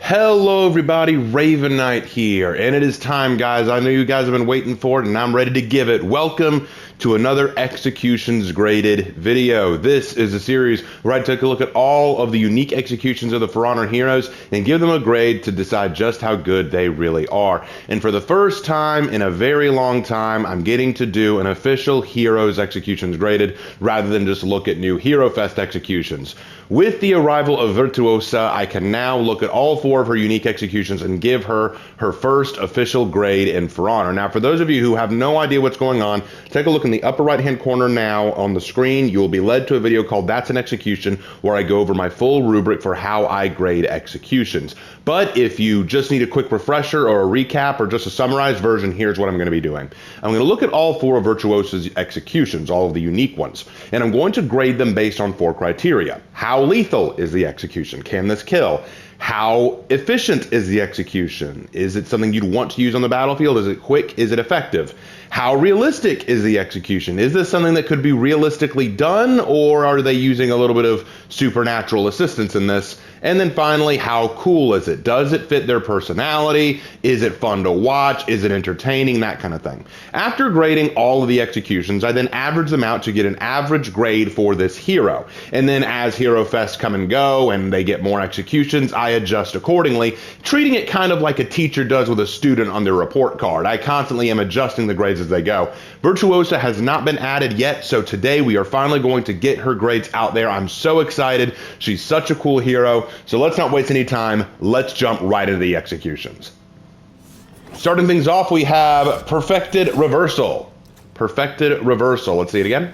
Hello everybody, Raven Knight here, and it is time, guys. I know you guys have been waiting for it, and I'm ready to give it. Welcome to another Executions Graded video. This is a series where I take a look at all of the unique executions of the For Honor heroes and give them a grade to decide just how good they really are. And for the first time in a very long time, I'm getting to do an official Heroes Executions Graded rather than just look at new Hero Fest executions. With the arrival of Virtuosa, I can now look at all four of her unique executions and give her her first official grade in For Honor. Now, for those of you who have no idea what's going on, take a look in the upper right-hand corner now on the screen. You will be led to a video called That's an Execution, where I go over my full rubric for how I grade executions. But if you just need a quick refresher or a recap or just a summarized version, here's what I'm going to be doing. I'm going to look at all four of Virtuosa's executions, all of the unique ones, and I'm going to grade them based on four criteria. How lethal is the execution? Can this kill? How efficient is the execution? Is it something you'd want to use on the battlefield? Is it quick? Is it effective? How realistic is the execution? Is this something that could be realistically done, or are they using a little bit of supernatural assistance in this? And then finally, how cool is it? Does it fit their personality? Is it fun to watch? Is it entertaining? That kind of thing. After grading all of the executions, I then average them out to get an average grade for this hero. And then as Hero Fest come and go and they get more executions, I adjust accordingly, treating it kind of like a teacher does with a student on their report card. I constantly am adjusting the grades as they go. Virtuosa has not been added yet, so today we are finally going to get her grades out there. I'm so excited. She's such a cool hero. So let's not waste any time. Let's jump right into the executions. Starting things off, we have Perfected Reversal. Perfected Reversal. Let's see it again.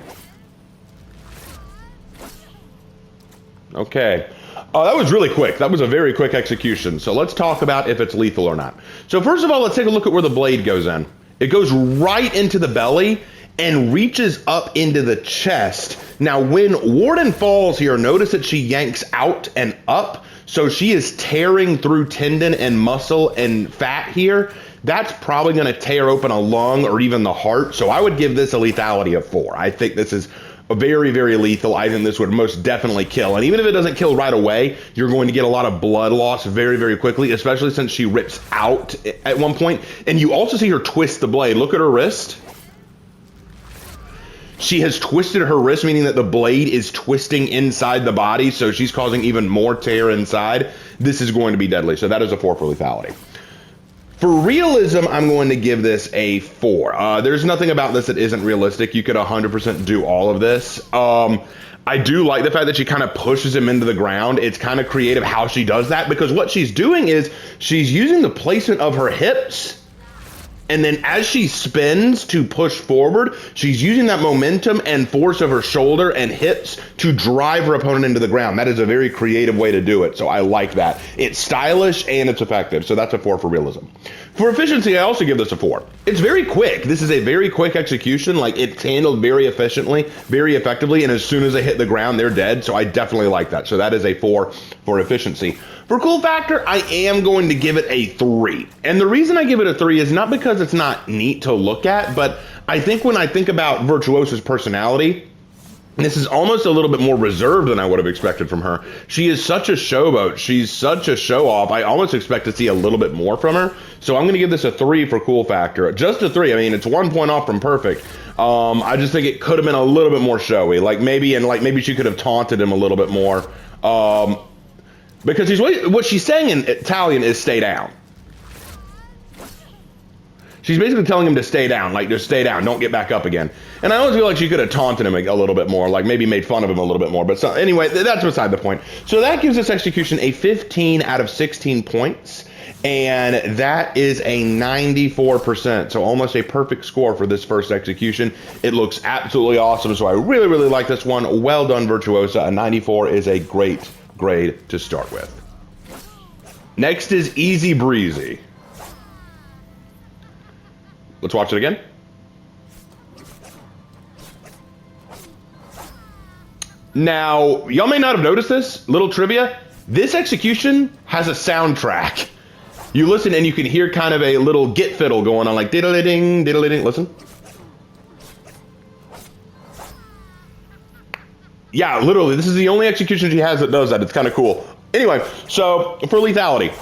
Okay. Oh, that was really quick. That was a very quick execution. So let's talk about if it's lethal or not. So first of all, let's take a look at where the blade goes in. It goes right into the belly and reaches up into the chest. Now, when Warden falls here, notice that she yanks out and up. So she is tearing through tendon and muscle and fat here. That's probably going to tear open a lung or even the heart. So I would give this a lethality of 4. I think this is very, very lethal. I think this would most definitely kill. And even if it doesn't kill right away, you're going to get a lot of blood loss very, very quickly, especially since she rips out at one point. And you also see her twist the blade. Look at her wrist. She has twisted her wrist, meaning that the blade is twisting inside the body, so she's causing even more tear inside. This is going to be deadly, so that is a 4 for lethality. For realism, I'm going to give this a 4. There's nothing about this that isn't realistic. You could 100% do all of this. I do like the fact that she kind of pushes him into the ground. It's kind of creative how she does that, because what she's doing is she's using the placement of her hips, and then as she spins to push forward, she's using that momentum and force of her shoulder and hips to drive her opponent into the ground. That is a very creative way to do it, so I like that. It's stylish and it's effective, so that's a 4 for realism. For efficiency, I also give this a 4. It's very quick. This is a very quick execution. Like, it's handled very efficiently, very effectively, and as soon as they hit the ground, they're dead, so I definitely like that. So that is a 4 for efficiency. For cool factor, I am going to give it a 3. And the reason I give it a 3 is not because it's not neat to look at, but I think when I think about Virtuosa's personality, this is almost a little bit more reserved than I would have expected from her. She is such a showboat. She's such a show-off. I almost expect to see a little bit more from her. So I'm going to give this a 3 for cool factor. Just a 3. I mean, it's 1 point off from perfect. I just think it could have been a little bit more showy. Maybe she could have taunted him a little bit more. Because what she's saying in Italian is stay down. She's basically telling him to stay down, like just stay down, don't get back up again. And I always feel like she could have taunted him a little bit more, like maybe made fun of him a little bit more. But so, anyway, that's beside the point. So that gives this execution a 15 out of 16 points. And that is a 94%. So almost a perfect score for this first execution. It looks absolutely awesome. So I really, really like this one. Well done, Virtuosa. A 94 is a great grade to start with. Next is Easy Breezy. Let's watch it again. Now, y'all may not have noticed this. Little trivia. This execution has a soundtrack. You listen and you can hear kind of a little git fiddle going on, like diddle-a-ding, diddle-a-ding. Listen. Yeah, literally, this is the only execution she has that does that. It's kind of cool. Anyway, so for lethality,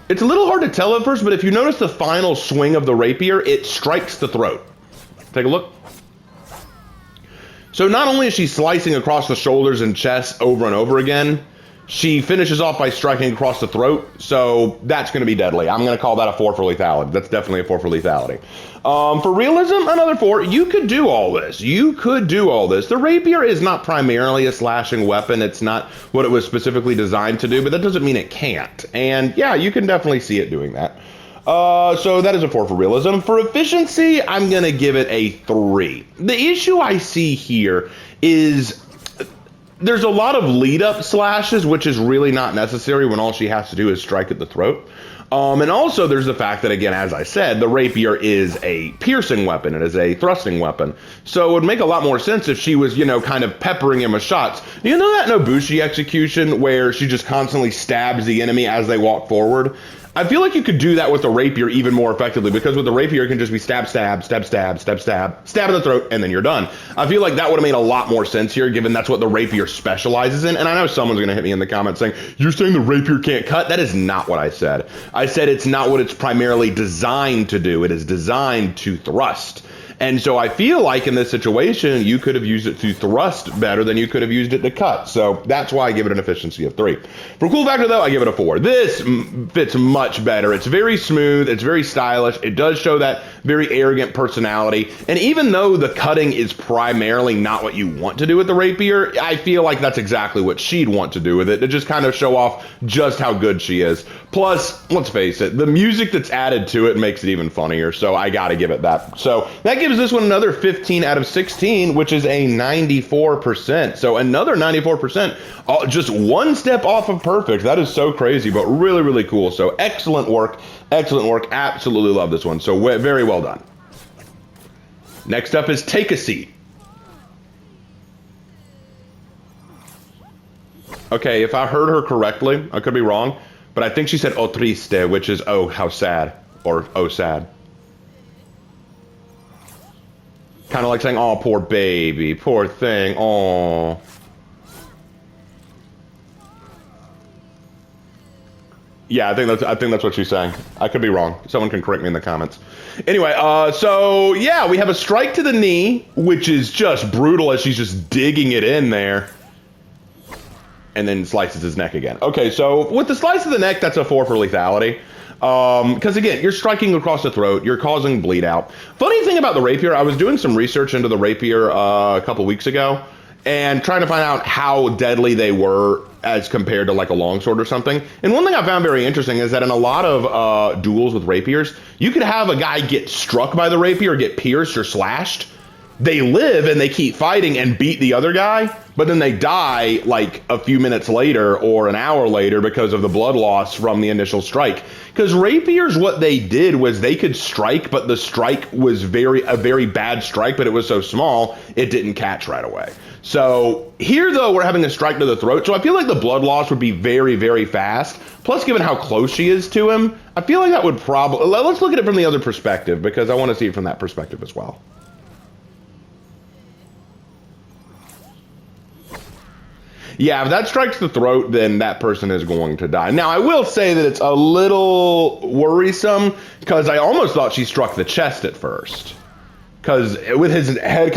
It's a little hard to tell at first, but if you notice the final swing of the rapier, it strikes the throat. Take a look. So not only is she slicing across the shoulders and chest over and over again, she finishes off by striking across the throat, so that's going to be deadly. I'm going to call that a 4 for lethality. That's definitely a 4 for lethality. For realism, another 4. You could do all this. You could do all this. The rapier is not primarily a slashing weapon. It's not what it was specifically designed to do, but that doesn't mean it can't. And yeah, you can definitely see it doing that. So that is a 4 for realism. For efficiency, I'm going to give it a 3. The issue I see here is there's a lot of lead-up slashes, which is really not necessary when all she has to do is strike at the throat. And also there's the fact that, again, as I said, the rapier is a piercing weapon. It is a thrusting weapon. So it would make a lot more sense if she was, you know, kind of peppering him with shots. You know that Nobushi execution where she just constantly stabs the enemy as they walk forward? I feel like you could do that with the rapier even more effectively, because with the rapier, it can just be stab, stab, stab, stab, stab, stab, stab in the throat, and then you're done. I feel like that would have made a lot more sense here, given that's what the rapier specializes in. And I know someone's going to hit me in the comments saying, you're saying the rapier can't cut? That is not what I said. I said it's not what it's primarily designed to do. It is designed to thrust. And so I feel like in this situation, you could have used it to thrust better than you could have used it to cut. So that's why I give it an efficiency of 3. For cool factor, though, I give it a 4. This fits much better. It's very smooth. It's very stylish. It does show that very arrogant personality. And even though the cutting is primarily not what you want to do with the rapier, I feel like that's exactly what she'd want to do with it, to just kind of show off just how good she is. Plus, let's face it, the music that's added to it makes it even funnier. So I got to give it that. So that gives this one another 15 out of 16, which is a 94%. So another 94%, just one step off of perfect. That is so crazy, but really, really cool. So excellent work. Excellent work. Absolutely love this one. So very well done. Next up is Take a Seat. Okay, if I heard her correctly, I could be wrong, but I think she said "oh triste," which is "oh, how sad," or "oh, sad." Kind of like saying, "oh, poor baby, poor thing, oh." Yeah, I think that's what she's saying. I could be wrong. Someone can correct me in the comments. Anyway, so yeah, we have a strike to the knee, which is just brutal as she's just digging it in there. And then slices his neck again. Okay, so with the slice of the neck, that's a 4 for lethality. Because again, you're striking across the throat, you're causing bleed out. Funny thing about the rapier, I was doing some research into the rapier a couple weeks ago, and trying to find out how deadly they were as compared to like a longsword or something. And one thing I found very interesting is that in a lot of duels with rapiers, you could have a guy get struck by the rapier, get pierced or slashed. They live and they keep fighting and beat the other guy, but then they die like a few minutes later or an hour later because of the blood loss from the initial strike. Because rapiers, what they did was they could strike, but the strike was a very bad strike, but it was so small, it didn't catch right away. So here, though, we're having a strike to the throat, so I feel like the blood loss would be very, very fast. Plus, given how close she is to him, I feel like that would probably... Let's look at it from the other perspective, because I want to see it from that perspective as well. Yeah, if that strikes the throat, then that person is going to die. Now, I will say that it's a little worrisome, because I almost thought she struck the chest at first. Because with his head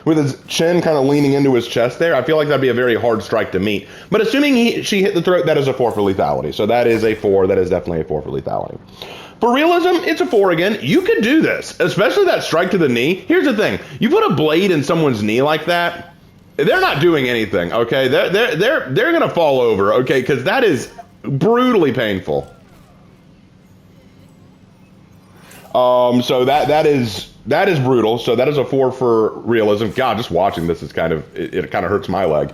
with his chin kind of leaning into his chest there, I feel like that'd be a very hard strike to meet. But assuming she hit the throat, that is a 4 for lethality. So that is a 4. That is definitely a 4 for lethality. For realism, it's a 4 again. You could do this, especially that strike to the knee. Here's the thing. You put a blade in someone's knee like that, they're not doing anything, okay? They're gonna fall over, okay? Because that is brutally painful. So that is brutal. So that is a 4 for realism. God, just watching this is it kind of hurts my leg.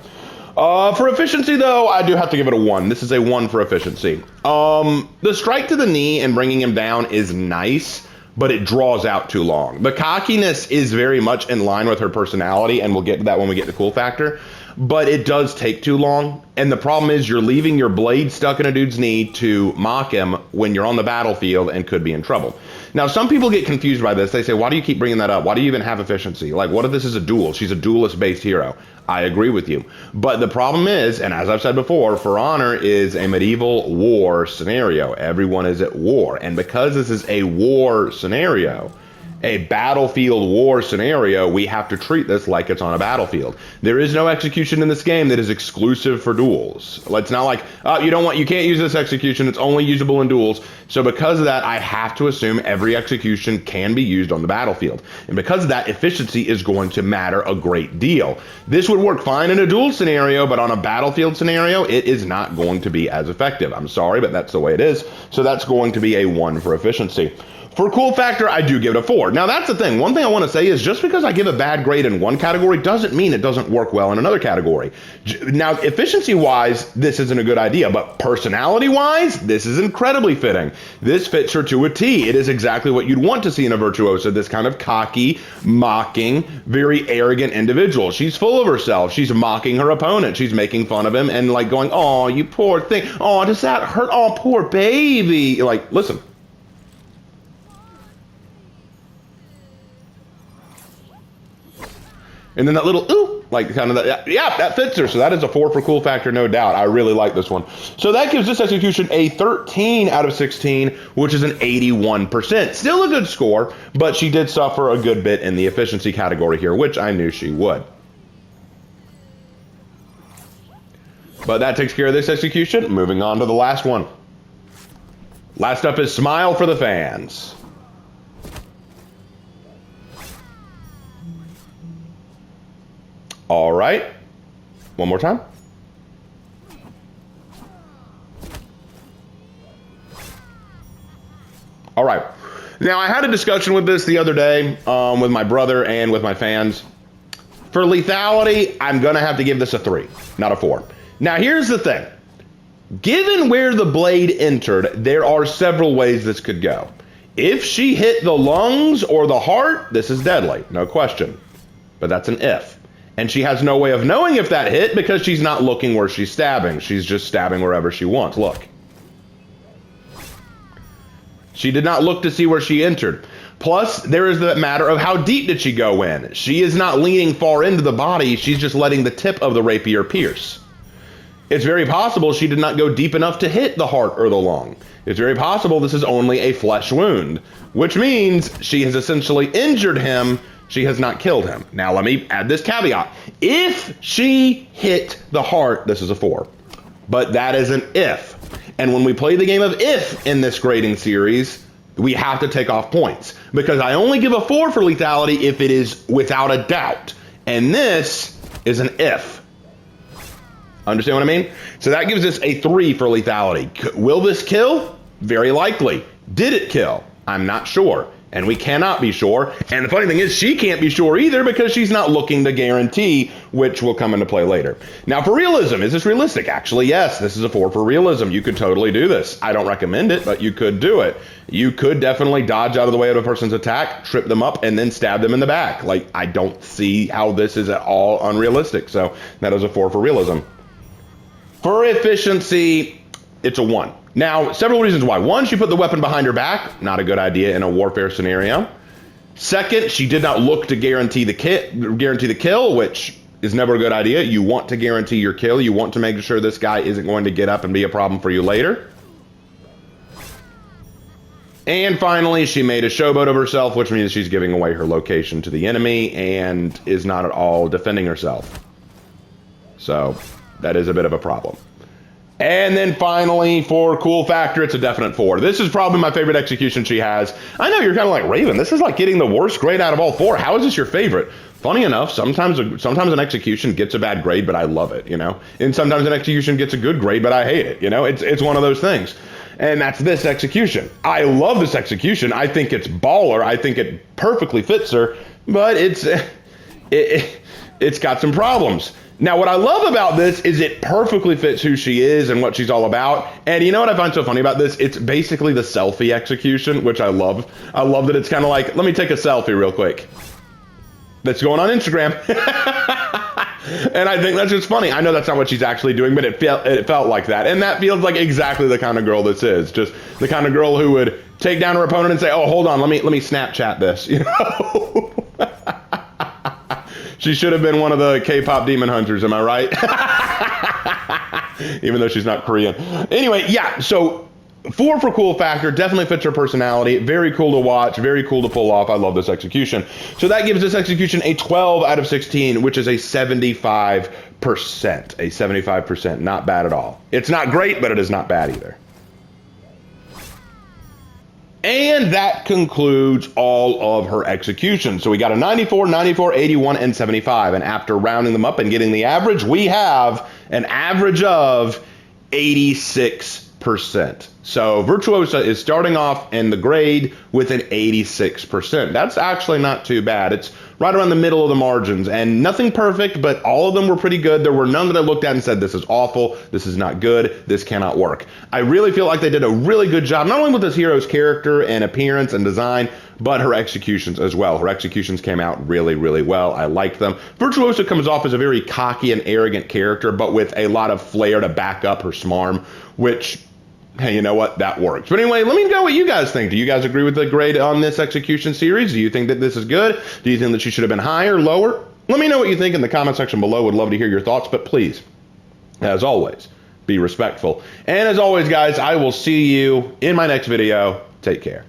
For efficiency, though, I do have to give it a 1. This is a 1 for efficiency. The strike to the knee and bringing him down is nice, but it draws out too long. The cockiness is very much in line with her personality, and we'll get to that when we get to cool factor, but it does take too long. And the problem is you're leaving your blade stuck in a dude's knee to mock him when you're on the battlefield and could be in trouble. Now, some people get confused by this. They say, why do you keep bringing that up? Why do you even have efficiency? Like, what if this is a duel? She's a duelist-based hero. I agree with you. But the problem is, and as I've said before, For Honor is a medieval war scenario. Everyone is at war. And because this is a war scenario, a battlefield war scenario, we have to treat this like it's on a battlefield. There is no execution in this game that is exclusive for duels. It's not like, oh, you can't use this execution, it's only usable in duels. So because of that, I have to assume every execution can be used on the battlefield. And because of that, efficiency is going to matter a great deal. This would work fine in a duel scenario, but on a battlefield scenario, it is not going to be as effective. I'm sorry, but that's the way it is. So that's going to be a 1 for efficiency. For cool factor, I do give it a 4. Now, that's the thing. One thing I want to say is just because I give a bad grade in one category doesn't mean it doesn't work well in another category. Now, efficiency-wise, this isn't a good idea, but personality-wise, this is incredibly fitting. This fits her to a T. It is exactly what you'd want to see in a Virtuosa, this kind of cocky, mocking, very arrogant individual. She's full of herself. She's mocking her opponent. She's making fun of him and like going, oh, you poor thing. Oh, does that hurt? Oh, poor baby. Like, listen. And then that little ooh, like kind of that, yeah, that fits her. So that is a 4 for cool factor, no doubt. I really like this one. So that gives this execution a 13 out of 16, which is an 81%. Still a good score, but she did suffer a good bit in the efficiency category here, which I knew she would. But that takes care of this execution. Moving on to the last one. Last up is Smile for the Fans. All right. One more time. All right. Now, I had a discussion with this the other day with my brother and with my fans. For lethality, I'm going to have to give this a 3, not a 4. Now, here's the thing. Given where the blade entered, there are several ways this could go. If she hit the lungs or the heart, this is deadly, no question. But that's an if. And she has no way of knowing if that hit because she's not looking where she's stabbing. She's just stabbing wherever she wants. Look. She did not look to see where she entered. Plus, there is the matter of how deep did she go in. She is not leaning far into the body. She's just letting the tip of the rapier pierce. It's very possible she did not go deep enough to hit the heart or the lung. It's very possible this is only a flesh wound, which means she has essentially injured him. She has not killed him. Now, let me add this caveat. If she hit the heart, this is a 4. But that is an if. And when we play the game of if in this grading series, we have to take off points. Because I only give a 4 for lethality if it is without a doubt. And this is an if. Understand what I mean? So that gives us a 3 for lethality. Will this kill? Very likely. Did it kill? I'm not sure. And we cannot be sure. And the funny thing is, she can't be sure either because she's not looking to guarantee, which will come into play later. Now, for realism, is this realistic? Actually, yes, this is a 4 for realism. You could totally do this. I don't recommend it, but you could do it. You could definitely dodge out of the way of a person's attack, trip them up, and then stab them in the back. Like, I don't see how this is at all unrealistic. So that is a 4 for realism. For efficiency, it's a 1. Now, several reasons why. One, she put the weapon behind her back. Not a good idea in a warfare scenario. Second, she did not look to guarantee the kill, which is never a good idea. You want to guarantee your kill. You want to make sure this guy isn't going to get up and be a problem for you later. And finally, she made a showboat of herself, which means she's giving away her location to the enemy and is not at all defending herself. So that is a bit of a problem. And then finally, for cool factor, it's a definite 4. This is probably my favorite execution she has. I know you're kind of like, Raven, this is like getting the worst grade out of all 4. How is this your favorite? Funny enough, sometimes an execution gets a bad grade, but I love it, you know? And sometimes an execution gets a good grade, but I hate it, you know? It's one of those things. And that's this execution. I love this execution. I think it's baller. I think it perfectly fits her, but it's got some problems. Now, what I love about this is it perfectly fits who she is and what she's all about. And you know what I find so funny about this? It's basically the selfie execution, which I love. I love that it's kind of like, let me take a selfie real quick. That's going on Instagram. And I think that's just funny. I know that's not what she's actually doing, but it felt like that. And that feels like exactly the kind of girl this is. Just the kind of girl who would take down her opponent and say, "Oh, hold on, let me Snapchat this." You know? She should have been one of the K-pop demon hunters, am I right? Even though she's not Korean. Anyway, yeah, so 4 for cool factor, definitely fits her personality. Very cool to watch, very cool to pull off. I love this execution. So that gives this execution a 12 out of 16, which is a 75%. A 75%, not bad at all. It's not great, but it is not bad either. And that concludes all of her executions. So we got a 94, 94, 81, and 75. And after rounding them up and getting the average, we have an average of 86%. So Virtuosa is starting off in the grade with an 86%. That's actually not too bad. It's right around the middle of the margins, and nothing perfect, but all of them were pretty good. There were none that I looked at and said, this is awful, this is not good, this cannot work. I really feel like they did a really good job, not only with this hero's character and appearance and design, but her executions as well. Her executions came out really, really well. I liked them. Virtuosa comes off as a very cocky and arrogant character, but with a lot of flair to back up her smarm, which, hey, you know what? That works. But anyway, let me know what you guys think. Do you guys agree with the grade on this execution series? Do you think that this is good? Do you think that she should have been higher, lower? Let me know what you think in the comment section below. Would love to hear your thoughts, but please, as always, be respectful. And as always, guys, I will see you in my next video. Take care.